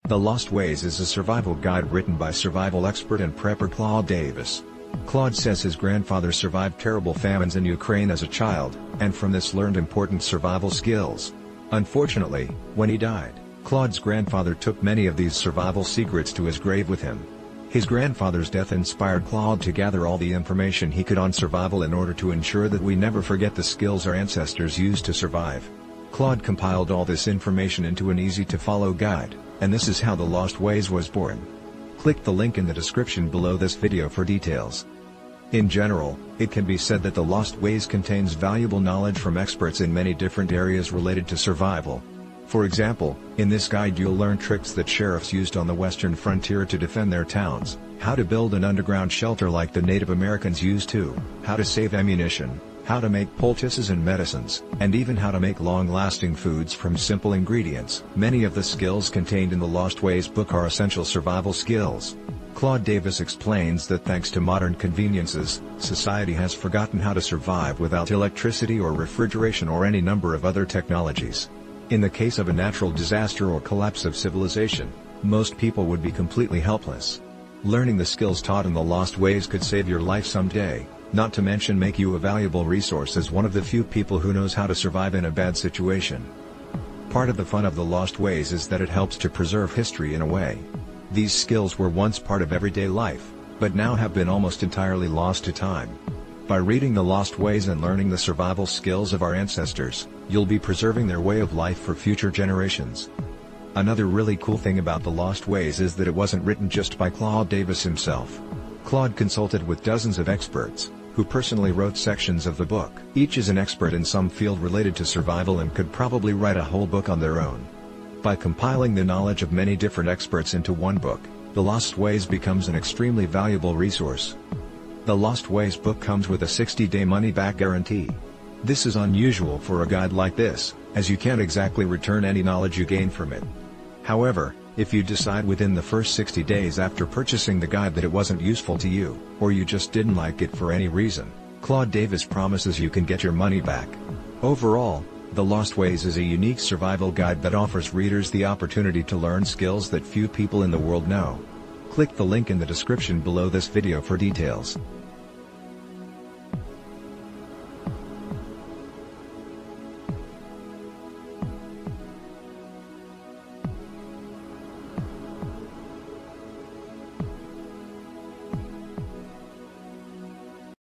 The Lost Ways is a survival guide written by survival expert and prepper Claude Davis. Claude says his grandfather survived terrible famines in Ukraine as a child, and from this learned important survival skills. Unfortunately, when he died, Claude's grandfather took many of these survival secrets to his grave with him. His grandfather's death inspired Claude to gather all the information he could on survival in order to ensure that we never forget the skills our ancestors used to survive. Claude compiled all this information into an easy-to-follow guide, and this is how The Lost Ways was born. Click the link in the description below this video for details. In general, it can be said that The Lost Ways contains valuable knowledge from experts in many different areas related to survival. For example, in this guide you'll learn tricks that sheriffs used on the western frontier to defend their towns, how to build an underground shelter like the Native Americans used to, how to save ammunition, how to make poultices and medicines, and even how to make long-lasting foods from simple ingredients. Many of the skills contained in the Lost Ways book are essential survival skills. Claude Davis explains that thanks to modern conveniences, society has forgotten how to survive without electricity or refrigeration or any number of other technologies. In the case of a natural disaster or collapse of civilization, most people would be completely helpless. Learning the skills taught in the Lost Ways could save your life someday, not to mention make you a valuable resource as one of the few people who knows how to survive in a bad situation. Part of the fun of the Lost Ways is that it helps to preserve history in a way. These skills were once part of everyday life, but now have been almost entirely lost to time. By reading The Lost Ways and learning the survival skills of our ancestors, you'll be preserving their way of life for future generations. Another really cool thing about The Lost Ways is that it wasn't written just by Claude Davis himself. Claude consulted with dozens of experts, who personally wrote sections of the book. Each is an expert in some field related to survival and could probably write a whole book on their own. By compiling the knowledge of many different experts into one book, The Lost Ways becomes an extremely valuable resource. The Lost Ways book comes with a 60-day money-back guarantee. This is unusual for a guide like this, as you can't exactly return any knowledge you gain from it. However, if you decide within the first 60 days after purchasing the guide that it wasn't useful to you, or you just didn't like it for any reason, Claude Davis promises you can get your money back. Overall, The Lost Ways is a unique survival guide that offers readers the opportunity to learn skills that few people in the world know. Click the link in the description below this video for details.